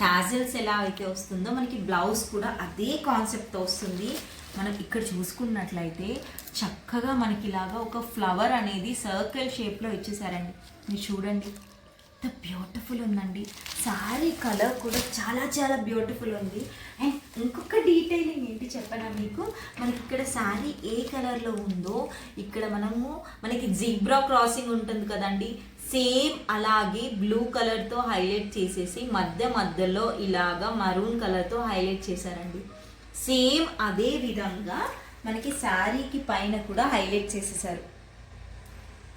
టాజల్స్ ఎలా అయితే వస్తుందో మనకి బ్లౌజ్ కూడా అదే కాన్సెప్ట్తో వస్తుంది. మనం ఇక్కడ చూసుకున్నట్లయితే చక్కగా మనకి ఇలాగా ఒక ఫ్లవర్ అనేది సర్కిల్ షేప్లో ఇచ్చేసారండి. మీరు చూడండి ఎంత బ్యూటిఫుల్ ఉందండి. శారీ కలర్ కూడా చాలా చాలా బ్యూటిఫుల్ ఉంది. అండ్ ఇంకొక డీటెయిలింగ్ ఏంటి చెప్పనా మీకు, మనకి ఇక్కడ శారీ ఏ కలర్లో ఉందో ఇక్కడ మనకి జీబ్రా క్రాసింగ్ ఉంటుంది కదండి, సేమ్ అలాగే బ్లూ కలర్తో హైలైట్ చేసేసి మధ్యలో ఇలాగా మరూన్ కలర్తో హైలైట్ చేశారండి. సేమ్ అదే విధంగా మనకి శారీకి పైన కూడా హైలైట్ చేసేసారు.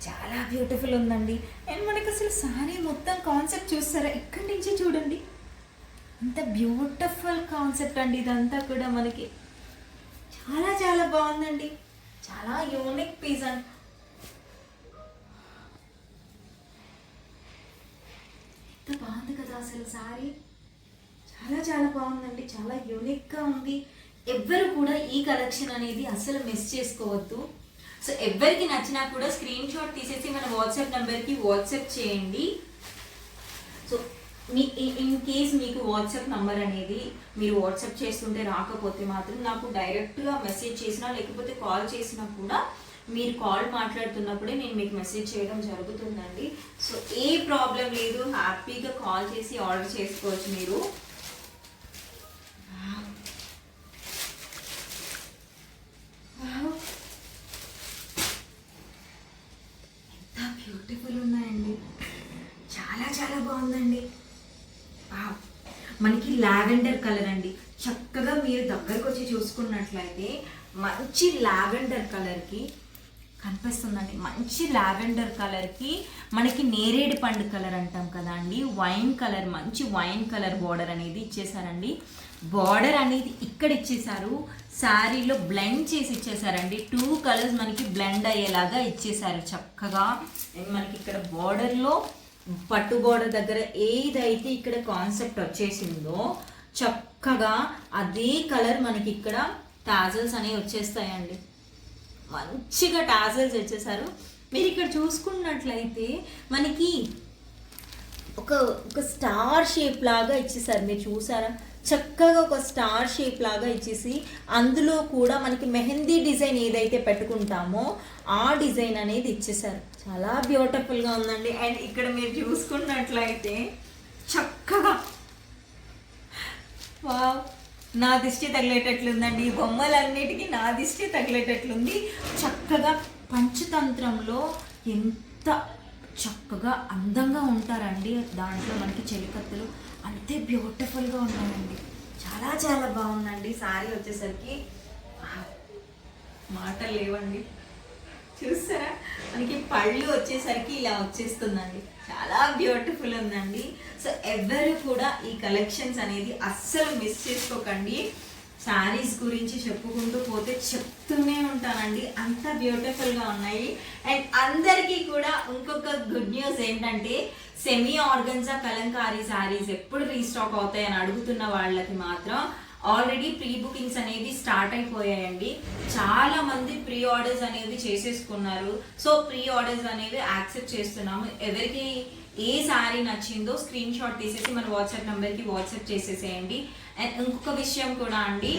చాలా బ్యూటిఫుల్ ఉందండి. అండ్ మనకి అసలు శారీ మొత్తం కాన్సెప్ట్ చూస్తారా, ఇక్కడి నుంచి చూడండి అంత బ్యూటిఫుల్ కాన్సెప్ట్ అండి ఇదంతా కూడా. మనకి చాలా చాలా బాగుందండి, చాలా యూనిక్ పీస్ అండి. ఎంత బాగుంది కదా అసలు శారీ, చాలా చాలా బాగుందండి, చాలా యూనిక్గా ఉంది. ఎవ్వరు కూడా ఈ కలెక్షన్ అనేది అసలు మిస్ చేసుకోవద్దు. సో ఎవరికి నచ్చినా కూడా స్క్రీన్ షాట్ తీసేసి మన వాట్సాప్ నెంబర్కి వాట్సాప్ చేయండి. సో ఇన్ కేస్ మీకు వాట్సాప్ నెంబర్ అనేది మీరు వాట్సాప్ చేస్తుంటే రాకపోతే మాత్రం నాకు డైరెక్ట్గా మెసేజ్ చేసినా లేకపోతే కాల్ చేసినా కూడా మీరు కాల్ మాట్లాడుతున్నప్పుడే నేను మీకు మెసేజ్ చేయడం జరుగుతుందండి. సో ఏ ప్రాబ్లం లేదు, హ్యాపీగా కాల్ చేసి ఆర్డర్ చేసుకోవచ్చు మీరు. బ్యూటిఫుల్ ఉన్నాయండి, చాలా చాలా బాగుందండి. మనకి లావెండర్ కలర్ అండి. చక్కగా మీరు దగ్గరకు వచ్చి చూసుకున్నట్లయితే మంచి లావెండర్ కలర్కి కనిపిస్తుందండి. మంచి లావెండర్ కలర్కి మనకి నేరేడు పండు కలర్ అంటాం కదా అండి, వైన్ కలర్, మంచి వైన్ కలర్ బార్డర్ అనేది ఇచ్చేసారండి. బార్డర్ అనేది ఇక్కడ ఇచ్చేసారు, శారీలో బ్లెండ్ చేసి ఇచ్చేసారండి. 2 కలర్స్ మనకి బ్లెండ్ అయ్యేలాగా ఇచ్చేసారు చక్కగా. అండ్ మనకి ఇక్కడ బార్డర్లో పట్టు బార్డర్ దగ్గర ఏదైతే ఇక్కడ కాన్సెప్ట్ వచ్చేసిందో చక్కగా అదే కలర్ మనకి ఇక్కడ టాజల్స్ అనేవి వచ్చేస్తాయండి. మంచిగా టాజల్స్ వచ్చేసారు. మీరు ఇక్కడ చూసుకున్నట్లయితే మనకి ఒక స్టార్ షేప్ లాగా ఇచ్చేసారు. మీరు చూసారా, చక్కగా ఒక స్టార్ షేప్ లాగా ఇచ్చేసి అందులో కూడా మనకి మెహందీ డిజైన్ ఏదైతే పెట్టుకుంటామో ఆ డిజైన్ అనేది ఇచ్చేసారు. చాలా బ్యూటిఫుల్గా ఉందండి. అండ్ ఇక్కడ మీరు చూసుకున్నట్లయితే చక్కగా వావ్, నా దిష్టి తగిలేటట్లుందండి. ఈ బొమ్మలన్నిటికీ నా దిష్టి తగిలేటట్లుంది. చక్కగా పంచతంత్రంలో ఎంత చక్కగా అందంగా ఉంటారండి. దాంట్లో మనకి చెలికత్తలు అంతే బ్యూటిఫుల్గా ఉన్నాయండి. చాలా చాలా బాగుందండి. శారీ వచ్చేసరికి మాటలు లేవండి. చూస్తారా, మనకి పళ్ళు వచ్చేసరికి ఇలా వచ్చేస్తుందండి. చాలా బ్యూటిఫుల్ ఉందండి. సో ఎవరు కూడా ఈ కలెక్షన్స్ అనేది అస్సలు మిస్ చేసుకోకండి. శారీస్ గురించి చెప్పుకుంటూ పోతే చెప్తూనే ఉంటానండి, అంత బ్యూటిఫుల్గా ఉన్నాయి. అండ్ అందరికీ కూడా ఇంకొక గుడ్ న్యూస్ ఏంటంటే, సెమీ ఆర్గన్జా కలంకారీ శారీస్ ఎప్పుడు రీస్టాక్ అవుతాయని అడుగుతున్న వాళ్ళకి మాత్రం ఆల్రెడీ ప్రీ బుకింగ్స్ అనేవి స్టార్ట్ అయిపోయాయండి. చాలా మంది ప్రీ ఆర్డర్స్ అనేవి చేసేసుకున్నారు. సో ప్రీ ఆర్డర్స్ అనేవి యాక్సెప్ట్ చేస్తున్నాము. ఎవరికి ఏ శారీ నచ్చిందో స్క్రీన్ షాట్ తీసేసి మన వాట్సాప్ నెంబర్కి వాట్సాప్ చేసేసేయండి. అండ్ ఇంకొక విషయం కూడా అండి,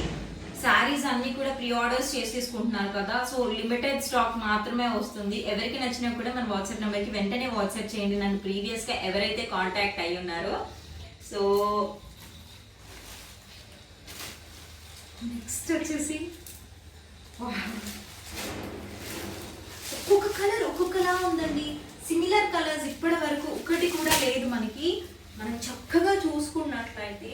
శారీస్ అన్నీ కూడా ప్రీ ఆర్డర్స్ చేసేసుకుంటున్నారు కదా, సో లిమిటెడ్ స్టాక్ మాత్రమే వస్తుంది. ఎవరికి నచ్చినా కూడా మన వాట్సాప్ నెంబర్కి వెంటనే వాట్సాప్ చేయండి, నన్ను ప్రీవియస్గా ఎవరైతే కాంటాక్ట్ అయ్యి ఉన్నారో. సో నెక్స్ట్ వచ్చేసి ఒక్కొక్క కలర్ ఒక్కొక్కలా ఉందండి. సిమిలర్ కలర్స్ ఇప్పటి వరకు ఒకటి కూడా లేదు మనకి. మనం చక్కగా చూసుకున్నట్లయితే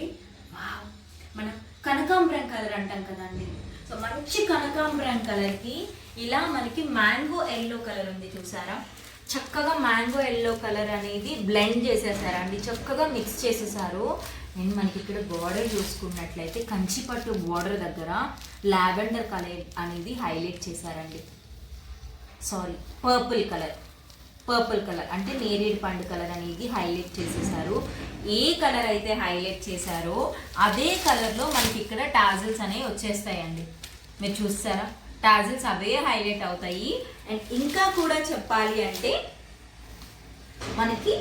మనం కనకాంబరం కలర్ అంటాం కదండి. సో మంచి కనకాంబరం కలర్కి ఇలా మనకి మ్యాంగో ఎల్లో కలర్ ఉంది, చూసారా. చక్కగా మ్యాంగో ఎల్లో కలర్ అనేది బ్లెండ్ చేసేసారండి, చక్కగా మిక్స్ చేసేసారు. అండ్ మనకి ఇక్కడ బార్డర్ చూసుకున్నట్లయితే కంచిపట్టు బార్డర్ దగ్గర లావెండర్ కలర్ అనేది హైలైట్ చేశారండి. సారీ, పర్పుల్ కలర్ అంటే నేరేడు పండు కలర్ అనేది హైలైట్ చేసేసారు. ఏ కలర్ అయితే హైలైట్ చేశారో అదే కలర్లో మనకి ఇక్కడ టాజిల్స్ అనేవి వచ్చేస్తాయండి. మీరు చూస్తారా, టాజిల్స్ అవే హైలైట్ అవుతాయి. అండ్ ఇంకా కూడా చెప్పాలి అంటే మనకి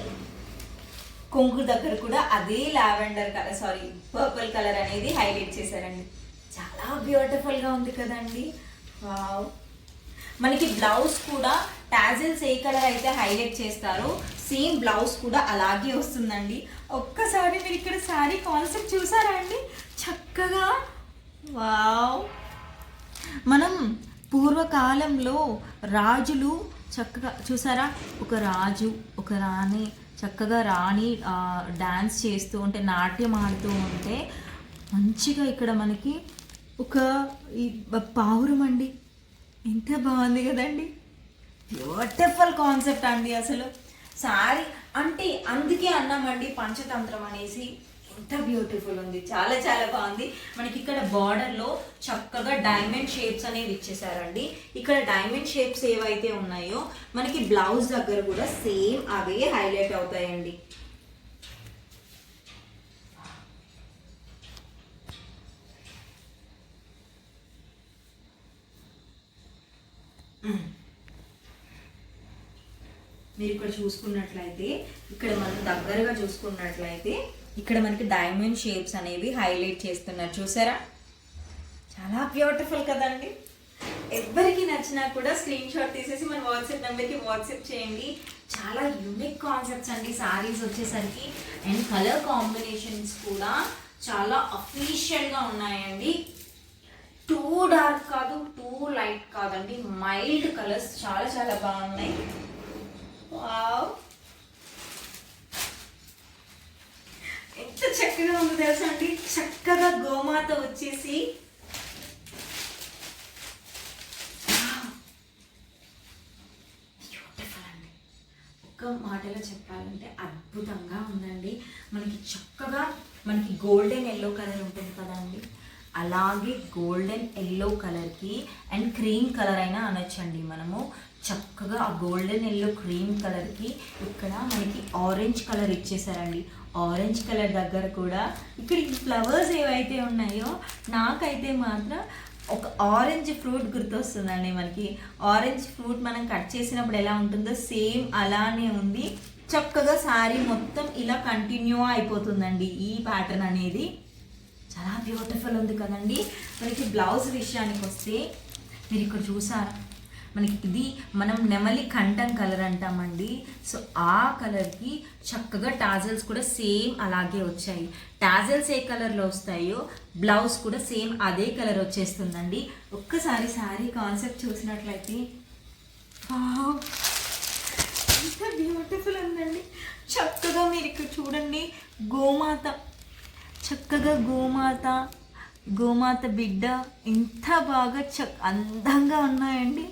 కొంగు దగ్గర కూడా అదే lavender colour, sorry purple colour అనేది హైలైట్ చేశారండి. చాలా బ్యూటిఫుల్గా ఉంది కదండి. వావ్. మనకి బ్లౌజ్ కూడా టాజిల్స్ ఏ కలర్ అయితే హైలైట్ చేస్తారో సేమ్ బ్లౌజ్ కూడా అలాగే వస్తుందండి. ఒక్కసారి మీరు ఇక్కడ శారీ కాన్సెప్ట్ చూసారా అండి, చక్కగా. వావ్. మనం పూర్వకాలంలో రాజులు చక్కగా చూసారా, ఒక రాజు ఒక రాణి చక్కగా డాన్స్ చేస్తూ ఉంటే, నాట్యం ఆడుతూ ఉంటే మంచిగా ఇక్కడ మనకి ఒక ఈ పావురం అండి, ఎంత బాగుంది కదండి. బ్యూటిఫుల్ కాన్సెప్ట్ అండి అసలు. శారీ అంటే అందుకే అన్నామండి పంచతంత్రం అనేసి. ఎంత బ్యూటిఫుల్ ఉంది, చాలా చాలా బాగుంది. మనకి ఇక్కడ బార్డర్లో చక్కగా డైమండ్ షేప్స్ అనేవి ఇచ్చేసారండి. ఇక్కడ డైమండ్ షేప్స్ ఏవైతే ఉన్నాయో మనకి బ్లౌజ్ దగ్గర కూడా సేమ్ అవే హైలైట్ అవుతాయండి. మీరు ఇక్కడ చూసుకున్నట్లయితే, ఇక్కడ మనం దగ్గరగా చూసుకున్నట్లయితే ఇక్కడ మనకి డైమండ్ షేప్స్ అనేవి హైలైట్ చేస్తున్నారు, చూసారా. చాలా బ్యూటిఫుల్ కదండి. ఎవరికి నచ్చినా కూడా స్క్రీన్ షాట్ తీసేసి మన వాట్సాప్ నెంబర్కి వాట్సాప్ చేయండి. చాలా యూనిక్ కాన్సెప్ట్స్ అండి సారీస్ వచ్చేసరికి. అండ్ కలర్ కాంబినేషన్స్ కూడా చాలా అఫీషియల్గా ఉన్నాయండి. టూ డార్క్ కాదు, టూ లైట్ కాదండి, మైల్డ్ కలర్స్ చాలా చాలా బాగున్నాయి. వావ్, ఎంత చక్కగా ఉందో తెలుసా అండి. చక్కగా గోమాత వచ్చేసి మాటలో చెప్పాలంటే అద్భుతంగా ఉందండి. మనకి చక్కగా మనకి గోల్డెన్ ఎల్లో కలర్ ఉంటుంది కదండి, అలాగే గోల్డెన్ ఎల్లో కలర్కి అండ్ క్రీమ్ కలర్ అయినా అనొచ్చండి మనము. చక్కగా ఆ గోల్డెన్ ఎల్లో క్రీమ్ కలర్కి ఇక్కడ మనకి ఆరెంజ్ కలర్ ఇచ్చేసారండి. ఆరెంజ్ కలర్ దగ్గర కూడా ఇక్కడ ఈ ఫ్లవర్స్ ఏవైతే ఉన్నాయో నాకైతే మాత్రం ఒక ఆరెంజ్ ఫ్రూట్ గుర్తొస్తుందండి. మనకి ఆరెంజ్ ఫ్రూట్ మనం కట్ చేసినప్పుడు ఎలా ఉంటుందో సేమ్ అలానే ఉంది. చక్కగా శారీ మొత్తం ఇలా కంటిన్యూ అయిపోతుందండి. ఈ ప్యాటర్న్ అనేది చాలా బ్యూటిఫుల్ ఉంది కదండి. మనకి బ్లౌజ్ విషయానికి వస్తే మీరు ఇక్కడ చూసారా, మనకి ఇది మనం నెమలి కంఠం కలర్ అంటామండి. సో ఆ కలర్కి చక్కగా టాజల్స్ కూడా సేమ్ అలాగే వచ్చాయి. టాజల్స్ ఏ కలర్లో వస్తాయో బ్లౌజ్ కూడా సేమ్ అదే కలర్ వచ్చేస్తుందండి. ఒక్కసారి శారీ కాన్సెప్ట్ చూసినట్లయితే ఎంత బ్యూటిఫుల్ ఉందండి. చక్కగా మీరు ఇక్కడ చూడండి, గోమాత, చక్కగా గోమాత బిడ్డ ఎంత బాగా అందంగా ఉన్నాయండి.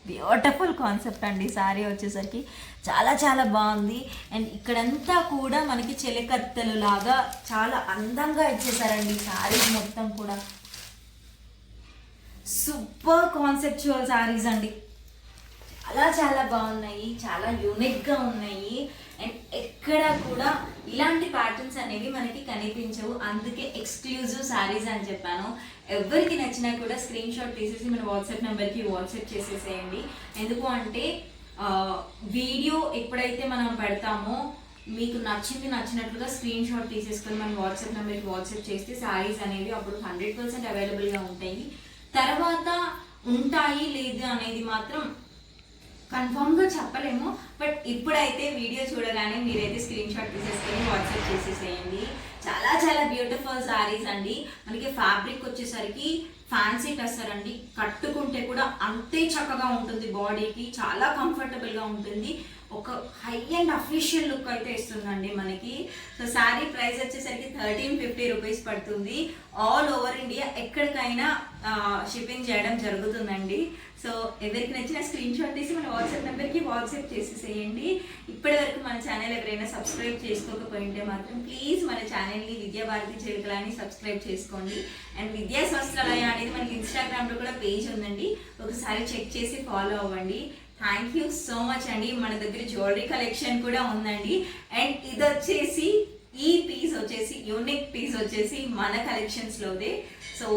బ్యూటిఫుల్ కాన్సెప్ట్ అండి. శారీ వచ్చేసరికి చాలా చాలా బాగుంది. అండ్ ఇక్కడంతా కూడా మనకి చెలికత్తెలు లాగా చాలా అందంగా ఇచ్చేసారండి. శారీ మొత్తం కూడా సూపర్ కాన్సెప్చువల్ శారీస్ అండి. చాలా చాలా బాగున్నాయి, చాలా యూనిక్గా ఉన్నాయి. అండ్ ఎక్కడ కూడా ఇలాంటి ప్యాటర్న్స్ అనేవి మనకి కనిపించవు, అందుకే ఎక్స్క్లూజివ్ శారీస్ అని చెప్పాను. ఎవరికి నచ్చినా కూడా స్క్రీన్ షాట్ తీసేసి మన వాట్సాప్ నెంబర్కి వాట్సాప్ చేసేసేయండి. ఎందుకు అంటే వీడియో ఎప్పుడైతే మనం పెడతామో మీకు నచ్చినట్లుగా స్క్రీన్ షాట్ తీసేసుకొని మన వాట్సాప్ నెంబర్కి వాట్సాప్ చేస్తే శారీస్ అనేవి అప్పుడు 100% అవైలబుల్గా ఉంటాయి. తర్వాత ఉంటాయి లేదు అనేది మాత్రం కన్ఫామ్గా చెప్పలేము. బట్ ఇప్పుడైతే వీడియో చూడగానే మీరైతే స్క్రీన్ షాట్ తీసేసుకొని వాట్సాప్ చేసేసేయండి. చాలా చాలా బ్యూటిఫుల్ శారీస్ అండి. మనకి ఫ్యాబ్రిక్ వచ్చేసరికి ఫ్యాన్సీ టస్సర్ అండి. కట్టుకుంటే కూడా అంతే చక్కగా ఉంటుంది, బాడీకి చాలా కంఫర్టబుల్గా ఉంటుంది. ఒక హై అండ్ అఫీషియల్ లుక్ అయితే ఇస్తుందండి మనకి. సో శారీ ప్రైస్ వచ్చేసరికి 1350 రూపీస్ పడుతుంది. ఆల్ ఓవర్ ఇండియా ఎక్కడికైనా షిప్పింగ్ చేయడం జరుగుతుందండి. సో ఎవరికి నచ్చిన స్క్రీన్ షాట్ తీసి మన వాట్సాప్ నెంబర్కి వాట్సాప్ చేసేసేయండి. ఇప్పటి వరకు మన ఛానల్ ఎవరైనా సబ్స్క్రైబ్ చేసుకోకపోయింటే మాత్రం ప్లీజ్ మన ఛానల్ని విద్యాభారతి చిలుకలని సబ్స్క్రైబ్ చేసుకోండి. అండ్ విద్యా స్వస్థలయ అనేది మనకి ఇన్స్టాగ్రామ్లో కూడా పేజ్ ఉందండి, ఒకసారి చెక్ చేసి ఫాలో అవ్వండి. థ్యాంక్ యూ సో మచ్ అండి. మన దగ్గర జ్యువెలరీ కలెక్షన్ కూడా ఉందండి. అండ్ ఇది వచ్చేసి ఈ పీస్ వచ్చేసి యూనిక్ పీస్ వచ్చేసి మన కలెక్షన్స్లోదే. సో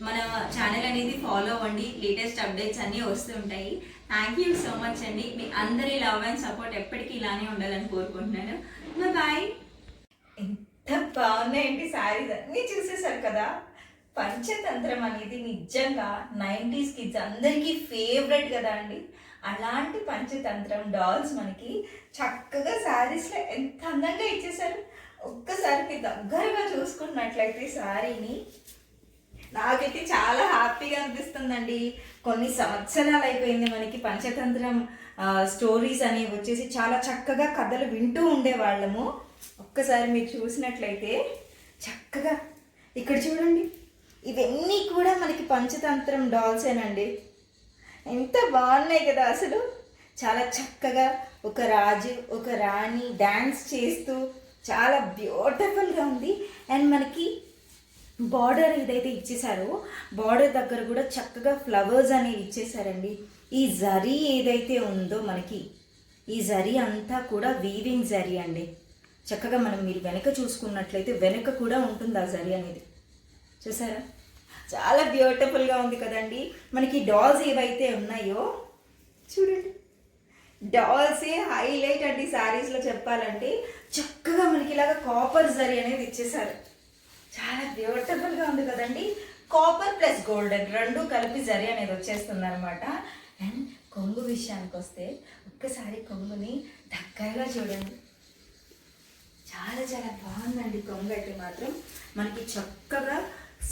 మన ఛానల్ అనేది ఫాలో అవ్వండి, లేటెస్ట్ అప్డేట్స్ అన్నీ వస్తుంటాయి. థ్యాంక్ యూ సో మచ్ అండి. మీ అందరి లవ్ అండ్ సపోర్ట్ ఎప్పటికీ ఇలానే ఉండాలని కోరుకుంటున్నాను. బాయ్. ఎంత బాగున్నాయండి శారీస్ అన్నీ చూసేసారు కదా. పంచతంత్రం అనేది నిజంగా 90s కిడ్స్ అందరికీ ఫేవరెట్ కదా అండి. అలాంటి పంచతంత్రం డాల్స్ మనకి చక్కగా శారీస్లో ఎంత అందంగా ఇచ్చేసారు. ఒక్కసారి మీరు దగ్గరగా చూసుకున్నట్లయితే శారీని నాకైతే చాలా హ్యాపీగా అనిపిస్తుందండి. కొన్ని సంవత్సరాలు అయిపోయింది మనకి పంచతంత్రం స్టోరీస్ అనేవి వచ్చేసి చాలా చక్కగా కథలు వింటూ ఉండేవాళ్ళము. ఒక్కసారి మీరు చూసినట్లయితే చక్కగా ఇక్కడ చూడండి, ఇవన్నీ కూడా మనకి పంచతంత్రం డాల్సేనండి. ఎంత బాగున్నాయి కదా అసలు. చాలా చక్కగా ఒక రాజు ఒక రాణి డ్యాన్స్ చేస్తూ చాలా బ్యూటిఫుల్గా ఉంది. అండ్ మనకి బార్డర్ ఏదైతే ఇచ్చేసారో బార్డర్ దగ్గర కూడా చక్కగా ఫ్లవర్స్ అనేవి ఇచ్చేసారండి. ఈ జరీ ఏదైతే ఉందో మనకి ఈ జరీ అంతా కూడా వీవింగ్ జరీ అండి. చక్కగా మీరు వెనక చూసుకున్నట్లయితే వెనక కూడా ఉంటుంది ఆ జరీ అనేది. చూసారా, చాలా బ్యూటిఫుల్గా ఉంది కదండి. మనకి డాల్స్ ఏవైతే ఉన్నాయో చూడండి, డాల్సే హైలైట్ అండి శారీస్లో చెప్పాలంటే. చక్కగా మనకి ఇలాగ కాపర్ జరీ అనేది ఇచ్చేసారు. చాలా బ్యూటిఫుల్గా ఉంది కదండి. కాపర్ ప్లస్ గోల్డెన్ రెండు కలిపి జరీ అనేది వచ్చేస్తుంది అనమాట. అండ్ కొంగు విషయానికి వస్తే ఒక్కసారి కొంగుని దగ్గరగా చూడండి. చాలా చాలా బాగుందండి కొంగు అయితే మాత్రం. మనకి చక్కగా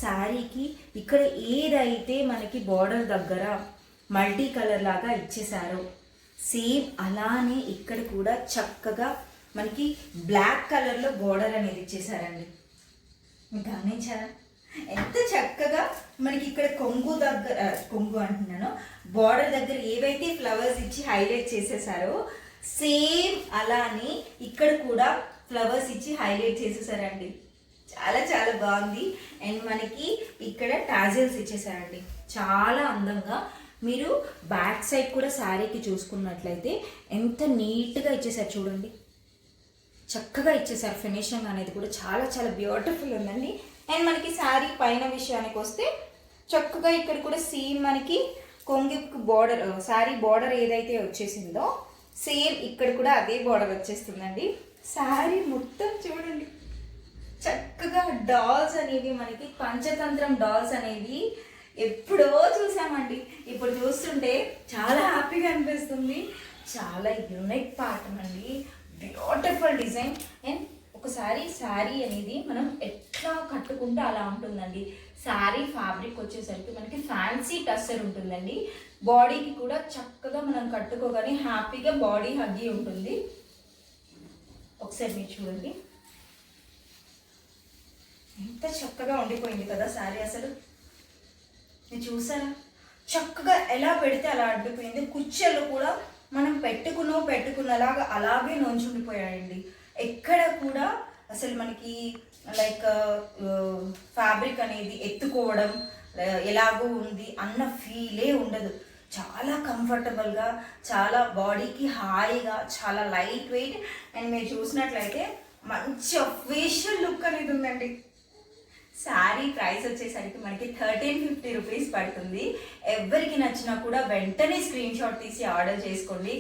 శారీకి ఇక్కడ ఏదైతే మనకి బార్డర్ దగ్గర మల్టీ కలర్ లాగా ఇచ్చేసారో సేమ్ అలానే ఇక్కడ కూడా చక్కగా మనకి బ్లాక్ కలర్లో బార్డర్ అనేది ఇచ్చేసారండి. గమనించారా ఎంత చక్కగా మనకి ఇక్కడ కొంగు దగ్గర కొంగు అంటున్నాను బార్డర్ దగ్గర ఏవైతే ఫ్లవర్స్ ఇచ్చి హైలైట్ చేసేసారో సేమ్ అలానే ఇక్కడ కూడా ఫ్లవర్స్ ఇచ్చి హైలైట్ చేసేసారండి. చాలా చాలా బాగుంది. అండ్ మనకి ఇక్కడ టాజిల్స్ ఇచ్చేసారండి, చాలా అందంగా. మీరు బ్యాక్ సైడ్ కూడా శారీకి చూసుకున్నట్లయితే ఎంత నీట్గా ఇచ్చేసారు చూడండి, చక్కగా ఇచ్చేసారు. ఫినిషింగ్ అనేది కూడా చాలా చాలా బ్యూటిఫుల్ ఉందండి. అండ్ మనకి శారీ పైన విషయానికి వస్తే చక్కగా ఇక్కడ కూడా సేమ్ మనకి కొంగికి బార్డర్, శారీ బార్డర్ ఏదైతే వచ్చేసిందో సేమ్ ఇక్కడ కూడా అదే బార్డర్ వచ్చేస్తుందండి. శారీ మొత్తం చూడండి చక్కగా. డాల్స్ అనేవి మనకి పంచతంత్రం డాల్స్ అనేవి ఎప్పుడో చూసామండి, ఇప్పుడు చూస్తుంటే చాలా హ్యాపీగా అనిపిస్తుంది. చాలా యూనిక్ ప్యాటర్న్ అండి, బ్యూటిఫుల్ డిజైన్. అండ్ ఒకసారి శారీ అనేది మనం ఎట్లా కట్టుకుంటే అలా ఉంటుందండి. శారీ ఫ్యాబ్రిక్ వచ్చేసరికి మనకి ఫ్యాన్సీ టస్సర్ ఉంటుందండి. బాడీకి కూడా చక్కగా మనం కట్టుకోగానే హ్యాపీగా బాడీ హగ్గి ఉంటుంది. ఒకసారి మీరు చూడండి, ఎంత చక్కగా ఉండిపోయింది కదా శారీ. అసలు మీరు చూసారా, చక్కగా ఎలా పెడితే అలా అడ్డిపోయింది. కుచ్చెలు కూడా మనం పెట్టుకున్నలాగా అలాగే నొంచుండిపోయాయండి. ఎక్కడ కూడా అసలు మనకి లైక్ ఫ్యాబ్రిక్ అనేది ఎత్తుకోవడం ఎలాగో ఉంది అన్న ఫీలే ఉండదు. చాలా కంఫర్టబుల్గా, చాలా బాడీకి హాయిగా, చాలా లైట్ వెయిట్. అండ్ మీరు చూసినట్లయితే మంచి అఫీషియల్ లుక్ అనేది ఉందండి. శారీ ప్రైస్ వచ్చేసరికి మనకి 1350 రూపీస్ పడుతుంది. ఎవరికి నచ్చినా కూడా వెంటనే స్క్రీన్ షాట్ తీసి ఆర్డర్ చేసుకోండి.